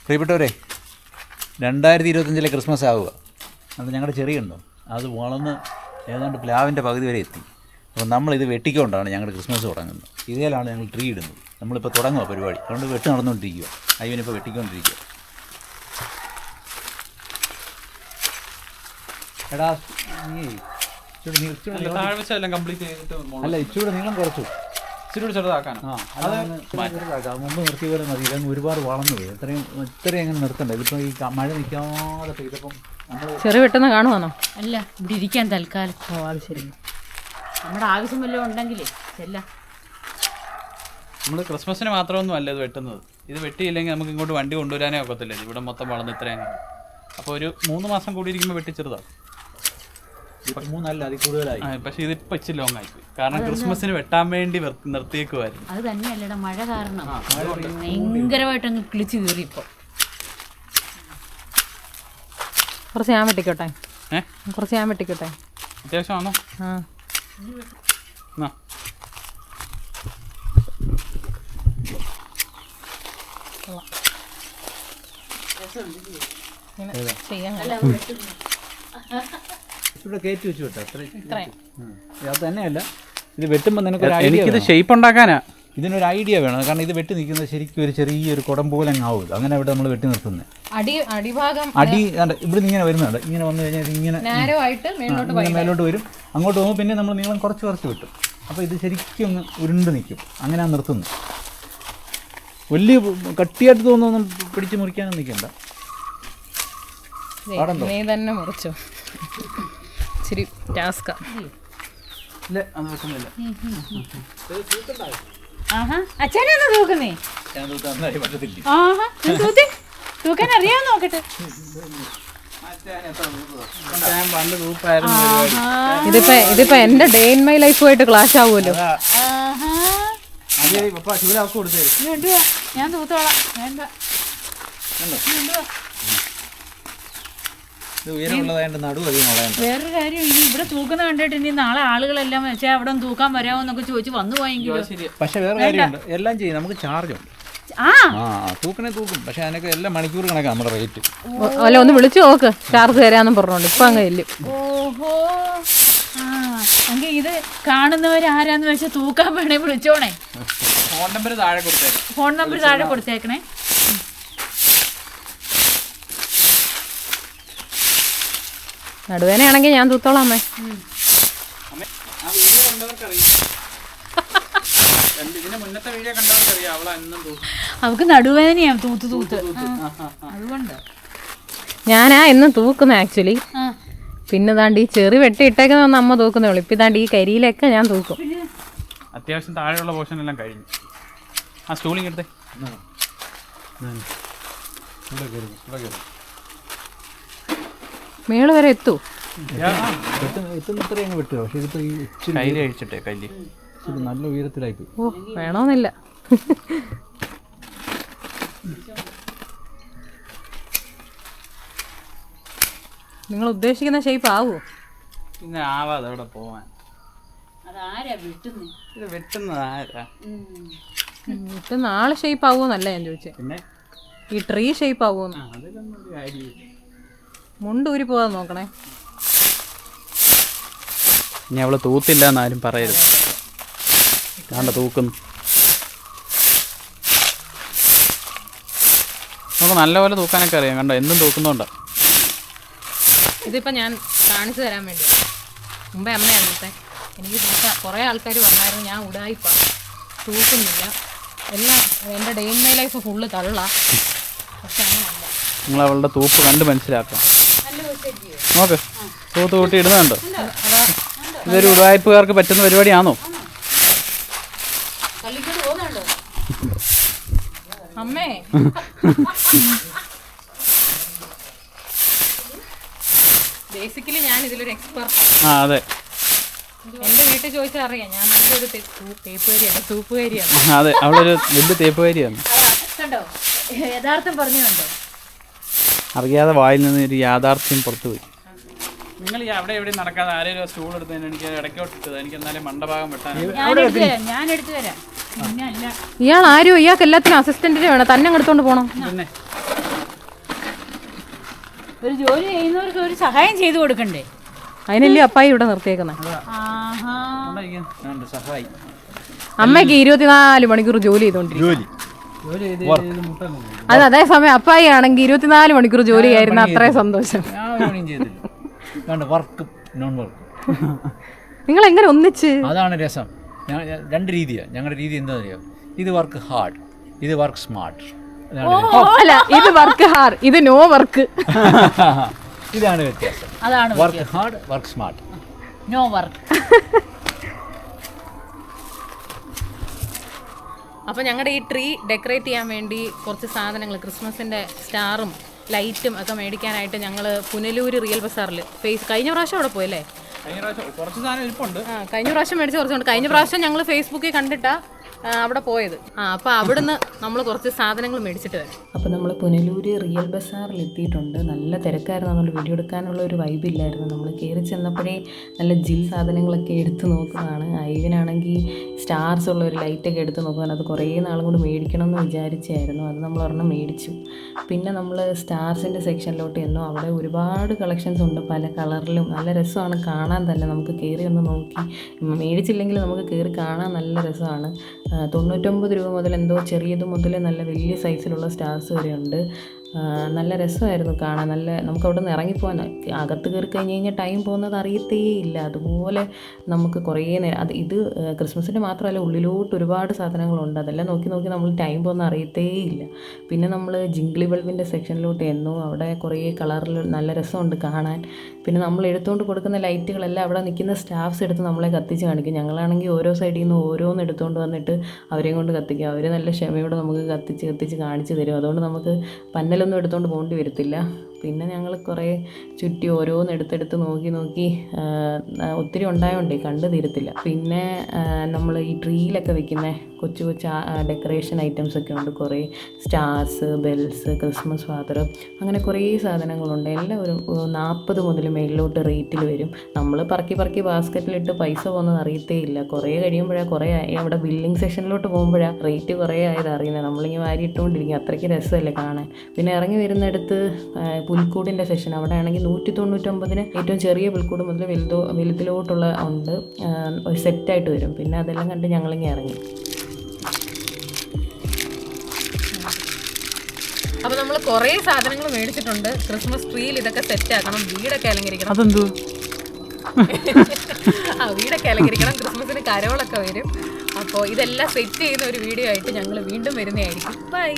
പ്രിയപ്പെട്ടവരെ, 2025 ക്രിസ്മസ് ആവുക. അത് ഞങ്ങളുടെ ചെറിയുണ്ടോ, അത് വളർന്ന് ഏതാണ്ട് പ്ലാവിൻ്റെ പകുതി വരെ എത്തി. അപ്പോൾ നമ്മളിത് വെട്ടിക്കൊണ്ടാണ് ഞങ്ങളുടെ ക്രിസ്മസ് തുടങ്ങുന്നത്. ഇതിലാണ് ഞങ്ങൾ ട്രീ ഇടുന്നത്. നമ്മളിപ്പോൾ തുടങ്ങുക പരിപാടി. അതുകൊണ്ട് വെട്ട് നടന്നുകൊണ്ടിരിക്കുക. അയ്യനിപ്പോൾ വെട്ടിക്കൊണ്ടിരിക്കുക. എടാ നീ അല്ല ഇച്ചിരി നീളം കുറച്ചു, ഇച്ചിരി ചെറുതാക്കാൻ. മുമ്പ് നിർത്തിയ പോലെ മതി. ഇതങ്ങ് ഒരുപാട് വളർന്നു പോയി. ഇത്രയും അങ്ങനെ നിർത്തണ്ട. ഇതിപ്പോൾ ഈ മഴ നിൽക്കാതെ പെയ്തപ്പം നമ്മൾ ചെറിയ വെട്ടുന്ന കാണുവാന്നോ? അല്ല, ഇവിടെ ഇരിക്കാൻ തൽക്കാലം. ഓ അത് ശരി. നമ്മുടെ ആവശ്യം വല്ലതും ഉണ്ടെങ്കിലേ ചെല്ലാം. നമ്മൾ ക്രിസ്മസിന് മാത്രമൊന്നും അല്ല ഇത് വെട്ടുന്നത്. ഇത് വെട്ടിയില്ലെങ്കിൽ നമുക്ക് ഇങ്ങോട്ട് വണ്ടി കൊണ്ടുവരാനേ ഒക്കത്തില്ല. ഇവിടെ മൊത്തം വളർന്ന് ഇത്രയും. അപ്പോൾ ഒരു 3 മാസം കൂടി ഇരിക്കുമ്പോൾ വെട്ടിച്ചെറുതാവും. 3 അതിൽ കൂടുതലായി. പക്ഷേ ഇതിപ്പോൾ ഇച്ചിരി ലോങ് ആയിപ്പോയി. കാരണം ക്രിസ്മസിന് വെട്ടാൻ വേണ്ടി നിർത്തിയേക്കുമായിരുന്നു. അത് തന്നെയല്ലടാ, മഴ കാരണം ഭയങ്കരമായിട്ടങ്ങ് കിളിച്ച് കയറി. ഇപ്പോൾ കുറച്ച് ഞാൻ വെട്ടിക്കോട്ടെ. കുറച്ച് ഞാൻ വെട്ടിക്കോട്ടെ. അത്യാവശ്യമാണോ? ആ ഇവിടെ കയറ്റി വെച്ച് വിട്ടോ. അത് തന്നെയല്ല, ഇത് വെട്ടുമ്പോൾ നിനക്ക് എനിക്കിത് ഷേപ്പ് ഉണ്ടാക്കാനാ. ഇതിനൊരു ഐഡിയ വേണം. കാരണം ഇത് വെട്ടി നിൽക്കുന്നത് ശരിക്കും ഒരു ചെറിയൊരു കുടം പോലെ അങ്ങ് ആവും. അങ്ങനെ ഇവിടെ നമ്മൾ വെട്ടി നിർത്തുന്നത്. അടിഭാഗം ഇവിടെ ഇങ്ങനെ വരുന്നുണ്ട്. ഇങ്ങനെ വന്നു കഴിഞ്ഞാൽ ഇങ്ങനെ മേലോട്ട് വരും. അങ്ങോട്ട് പോകുമ്പോൾ പിന്നെ നമ്മൾ നീളം കുറച്ച് വെട്ടും. അപ്പോൾ ഇത് ശരിക്കും ഒന്ന് ഉരുണ്ട് നിൽക്കും. അങ്ങനെയാണ് നിർത്തുന്നത്. വലിയ കട്ടിയായിട്ട് തോന്നുന്നു. പിടിച്ച് മുറിക്കാനും നിൽക്കണ്ട. നീ തന്നെ മുറിച്ചോ. ഇച്ചിരി ടാസ്കാ. ഇല്ല, അത് വെക്കുന്നില്ല. അച്ഛനെന്ന് തൂക്കുന്നേ. തൂക്കാൻ അറിയാൻ നോക്കട്ടെ. ഇതിപ്പോ എന്റെ ഡേ ഇൻ മൈ ലൈഫുമായിട്ട് ക്ലാഷ് ആവുമല്ലോ. ഞാൻ തൂത്തോളാം. വേണ്ട, വേറൊരു കാര്യം, ഇനി ഇവിടെ തൂക്കുന്ന കണ്ടിട്ട് ഇനി നാളെ ആളുകളെല്ലാം വെച്ചാൽ അവിടെ തൂക്കാൻ വരാമോന്നൊക്കെ ചോദിച്ച് വന്നു പോയെങ്കിലോ. പക്ഷെ വേറെ കാര്യമുണ്ട്, എല്ലാം ചെയ്യും. നമുക്ക് ചാർജ് ഉണ്ട്. തൂക്കണേ തൂക്കും. പക്ഷെ അതിനൊക്കെ എല്ലാം മണിക്കൂർ കണക്കാണ് നമ്മുടെ റേറ്റ്. അല്ല, ഒന്ന് വിളിച്ചു നോക്ക്, ചാർജ് തരാന്നും പറഞ്ഞോണ്ട്. ഇപ്പൊ അങ്ങ് ചെല്ലും. ഓഹോ, ഇത് കാണുന്നവരാരാന്ന് വെച്ചാൽ തൂക്കാൻ വേണേ വിളിച്ചോണേ. ഫോൺ നമ്പർ താഴെ കൊടുത്തേക്കണേ. നടുവേനയാണെങ്കിൽ ഞാൻ തൂത്തോളാം അമ്മേ. അവക്ക് നടുവേദനയാണ് തൂത്ത്. അതുകൊണ്ട് ഞാനാ എന്നും തൂക്കുന്ന ആക്ച്വലി. പിന്നെ താണ്ട് ഈ ചെറി വെട്ടി ഇട്ടേക്കുന്ന അമ്മ തൂക്കുന്നേ ഉള്ളൂ. ഇപ്പം താണ്ട് ഈ കരിയിലൊക്കെ ഞാൻ തൂക്കും. അത്യാവശ്യം താഴെയുള്ള പോർഷൻ എല്ലാം കഴിഞ്ഞു. ആ സ്റ്റൂളിങ് എടുത്തേ. മേള് വരെ എത്തൂ. എത്തുന്നത്രയും അങ്ങ് വെട്ടുക. പക്ഷെ ഇതിപ്പോൾ ഈ കയ്യിൽ കഴിച്ചിട്ടേ കയ്യിൽ ഇത് നല്ല ഉയരത്തിലായിപ്പോയി. ഓ, വേണമെന്നില്ല. നിങ്ങൾ ഉദ്ദേശിക്കുന്ന ഷേപ്പ് ആവുമോ? പിന്നെ ആവാതെ അവിടെ പോവാൻ. ഇത് വെട്ടുന്നത് ആരാ? ഇപ്പം നാളെ ഷേപ്പ് ആവുമെന്നല്ല ഞാൻ ചോദിച്ചത്. പിന്നെ ഈ ട്രീ ഷേപ്പ് ആവുമെന്ന്. മുണ്ട് ഊരി പോകാൻ നോക്കണേ. ഇനി അവള് തൂത്തില്ല എന്നാരും പറയരുത്. കാണ്ട തൂക്കുന്നു. നമുക്ക് നല്ലപോലെ തൂക്കാനൊക്കെ അറിയാം. കണ്ടോ, എന്തും തൂക്കുന്നുണ്ടോ. ഇതിപ്പോൾ ഞാൻ കാണിച്ചു തരാൻ വേണ്ടിയാണ്. മുമ്പേ അമ്മയാണ് തൂത്തേ. എനിക്ക് തൂക്കാൻ കുറേ ആൾക്കാർ പറഞ്ഞായിരുന്നു ഞാൻ ഉടായിപ്പാ, തൂക്കുന്നില്ല, എല്ലാം എൻ്റെ day in my life full തള്ള. പക്ഷെ അങ്ങനല്ല. നിങ്ങൾ അവളുടെ തൂപ്പ് കണ്ട് മനസ്സിലാക്കാം. നോക്ക്, തൂത്ത് കൂട്ടി ഇടുന്നുണ്ടോ. ഇതൊരു ഉടായ്പുകാർക്ക് പറ്റുന്ന പരിപാടിയാണോ? അമ്മേ, ബേസിക്കലി ഞാൻ ഇതിലൊരു എക്സ്പെർട്ടാണ്. അതെ, എൻ്റെ വീട്ടിൽ ചോദിച്ചാൽ അറിയാം ഞാൻ നല്ലൊരു തേപ്പുകാരിയാണ്, തൂപ്പുകാരിയാണ്. അതെ, അവളൊരു വലിയ തേപ്പുകാരിയാണ്. കണ്ടോ, യഥാർത്ഥം പറഞ്ഞു കണ്ടോ. അറിയാതെ വായിൽ നിന്ന് ഒരു യാഥാർത്ഥ്യം പുറത്തുപോയി. നിങ്ങൾ ഈ അവിടെ എവിടെ നടക്കാതെ ആരെയും സ്റ്റൂൾ എടുത്ത് എനിക്ക് ഇടയ്ക്കോട്ട് ഇട്ടത്. എനിക്ക് എന്നാലും മണ്ടഭാഗം വെട്ടാൻ ഞാൻ എടുത്തു തരാം. ഇയാൾ ആരും ഇയാൾക്ക് എല്ലാത്തിനും അസിസ്റ്റന്റിന് വേണം, തന്നെ എടുത്തോണ്ട് പോണം. പിന്നെ ഒരു ജോലി ചെയ്യുന്നവർക്ക് ഒരു സഹായം ചെയ്തു കൊടുക്കണ്ടേ? അതിനല്ലേ അപ്പായി ഇവിടെ നിർത്തിയേക്കുന്നത്. ആഹാ. സഹായി അമ്മയ്ക്ക് 24 മണിക്കൂർ ജോലി ചെയ്തോണ്ടിരിക്കും. അത് അതേസമയം അപ്പായി ആണെങ്കിൽ 24 മണിക്കൂർ ജോലി ചെയ്യായിരുന്നു അത്രയും സന്തോഷം. വർക്ക് നോൺ വർക്ക് നിങ്ങൾ എങ്ങനെ ഒന്നിച്ച്? അതാണ് രസം. രണ്ട് രീതിയാണ് ഞങ്ങളുടെ രീതി. എന്താ അറിയാം, ഇത് വർക്ക് ഹാർഡ്, ഇത് വർക്ക് സ്മാർട്ട്. അല്ല, ഇത് വർക്ക് ഹാർഡ്, ഇത് നോ വർക്ക്. ഇതാണ് വ്യത്യാസം. അതാണ് work hard, work smart, no work. അപ്പോൾ ഞങ്ങളുടെ ഈ ട്രീ ഡെക്കറേറ്റ് ചെയ്യാൻ വേണ്ടി കുറച്ച് സാധനങ്ങൾ, ക്രിസ്മസിൻ്റെ സ്റ്റാറും ലൈറ്റും ഒക്കെ മേടിക്കാനായിട്ട് ഞങ്ങൾ പുനലൂര് റിയൽ ബസാറിൽ കഴിഞ്ഞ പ്രാവശ്യം അവിടെ പോയല്ലേ? കുറച്ച് സാധനം ഇരിപ്പുണ്ട്. കഴിഞ്ഞ പ്രാവശ്യം മേടിച്ച കുറച്ചുണ്ട്. കഴിഞ്ഞ പ്രാവശ്യം ഞങ്ങൾ ഫേസ്ബുക്കിൽ കണ്ടിട്ടാ അവിടെ പോയത്. അപ്പോൾ അവിടുന്ന് നമ്മൾ കുറച്ച് സാധനങ്ങൾ മേടിച്ചിട്ട് വരാം. അപ്പോൾ നമ്മൾ പുനലൂര് റിയൽ ബസാറിൽ എത്തിയിട്ടുണ്ട്. നല്ല തിരക്കായിരുന്നു, അതുകൊണ്ട് വീഡിയോ എടുക്കാനുള്ള ഒരു വൈബില്ലായിരുന്നു. നമ്മൾ കയറി ചെന്നപ്പോഴേ നല്ല ജിൽ സാധനങ്ങളൊക്കെ എടുത്ത് നോക്കുന്നതാണ്. ഐവിനാണെങ്കിൽ സ്റ്റാർസ് ഉള്ള ഒരു ലൈറ്റൊക്കെ എടുത്ത് നോക്കുകയാണ്. അത് കുറേ നാളും കൂടി മേടിക്കണം എന്ന് വിചാരിച്ചായിരുന്നു. അത് നമ്മൾ ഒരെണ്ണം മേടിച്ചു. പിന്നെ നമ്മൾ സ്റ്റാർസിൻ്റെ സെക്ഷനിലോട്ട് ചെന്നു. അവിടെ ഒരുപാട് കളക്ഷൻസ് ഉണ്ട്, പല കളറിലും. നല്ല രസമാണ് കാണാൻ തന്നെ. നമുക്ക് കയറി ഒന്ന് നോക്കി, മേടിച്ചില്ലെങ്കിൽ നമുക്ക് കയറി കാണാൻ നല്ല രസമാണ്. 99 രൂപ മുതൽ എന്തോ ചെറിയത് മുതൽ നല്ല വലിയ സൈസിലുള്ള സ്റ്റാർസ് വരെ ഉണ്ട്. നല്ല രസമായിരുന്നു കാണാൻ. നല്ല നമുക്ക് അവിടെ നിന്ന് ഇറങ്ങിപ്പോകാൻ, അകത്ത് കയറി കഴിഞ്ഞ് കഴിഞ്ഞാൽ ടൈം പോകുന്നത് അറിയത്തേ ഇല്ല. അതുപോലെ നമുക്ക് കുറേ നേരം ഇത് ക്രിസ്മസിൻ്റെ മാത്രമല്ല, ഉള്ളിലോട്ട് ഒരുപാട് സാധനങ്ങളുണ്ട്. അതെല്ലാം നോക്കി നോക്കി നമ്മൾ ടൈം പോകുന്ന അറിയത്തേ ഇല്ല. പിന്നെ നമ്മൾ ജിംഗ്ലി ബൾബിൻ്റെ സെക്ഷനിലോട്ട് ചെന്നു. അവിടെ കുറേ കളറിൽ നല്ല രസമുണ്ട് കാണാൻ. പിന്നെ നമ്മൾ എടുത്തുകൊണ്ട് കൊടുക്കുന്ന ലൈറ്റുകളെല്ലാം അവിടെ നിൽക്കുന്ന സ്റ്റാഫ്സ് എടുത്ത് നമ്മളെ കത്തിച്ച് കാണിക്കും. ഞങ്ങളാണെങ്കിൽ ഓരോ സൈഡിൽ നിന്ന് ഓരോന്ന് എടുത്തുകൊണ്ട് വന്നിട്ട് അവരെയും കൊണ്ട് കത്തിക്കും. അവർ നല്ല ക്ഷമയോടെ നമുക്ക് കത്തിച്ച് കാണിച്ചു തരും. അതുകൊണ്ട് നമുക്ക് പന്നലൊന്നും എടുത്തുകൊണ്ട് പോകേണ്ടി വരത്തില്ല. പിന്നെ ഞങ്ങൾ കുറേ ചുറ്റി ഓരോന്ന് എടുത്തെടുത്ത് നോക്കി ഒത്തിരി ഉണ്ടായതുകൊണ്ടേ കണ്ടു തീരത്തില്ല. പിന്നെ നമ്മൾ ഈ ട്രീയിലൊക്കെ വെക്കുന്ന കൊച്ചു ഡെക്കറേഷൻ ഐറ്റംസൊക്കെ ഉണ്ട്. കുറേ സ്റ്റാർസ്, ബെൽസ്, ക്രിസ്മസ് ഫാദർ, അങ്ങനെ കുറേ സാധനങ്ങളുണ്ട്. എല്ലാം ഒരു 40 മുതൽ മേളിലോട്ട് റേറ്റിൽ വരും. നമ്മൾ പറക്കി ബാസ്ക്കറ്റിലിട്ട് പൈസ പോകുന്നത് അറിയത്തേ ഇല്ല. കുറേ കഴിയുമ്പോഴാണ് കുറേ അവിടെ ബില്ലിംഗ് സെക്ഷനിലോട്ട് പോകുമ്പോഴാണ് റേറ്റ് കുറേ ആയത് അറിയുന്നത്. നമ്മളിങ്ങനെ വാരി ഇട്ടുകൊണ്ടിരിക്കും. അത്രയ്ക്ക് രസമല്ലേ കാണാൻ. പിന്നെ ഇറങ്ങി വരുന്നിടത്ത് പുൽക്കൂടിൻ്റെ സെക്ഷൻ, അവിടെ ആണെങ്കിൽ 199 ഏറ്റവും ചെറിയ പുൽക്കൂട് മുതൽ വലുതിലോട്ടുള്ള ഉണ്ട്, ഒരു സെറ്റായിട്ട് വരും. പിന്നെ അതെല്ലാം കണ്ട് ഞങ്ങളിങ്ങനെ ഇറങ്ങി. അപ്പോൾ നമ്മൾ കുറേ സാധനങ്ങൾ മേടിച്ചിട്ടുണ്ട്. ക്രിസ്മസ് ട്രീയിൽ ഇതൊക്കെ സെറ്റാക്കണം, വീടൊക്കെ അലങ്കരിക്കണം. അതെന്തോ വീടൊക്കെ അലങ്കരിക്കണം, ക്രിസ്മസിന് കരോളൊക്കെ വരും. അപ്പോൾ ഇതെല്ലാം സെറ്റ് ചെയ്യുന്ന ഒരു വീഡിയോ ആയിട്ട് ഞങ്ങൾ വീണ്ടും വരുന്നതായിരിക്കും. ബൈ.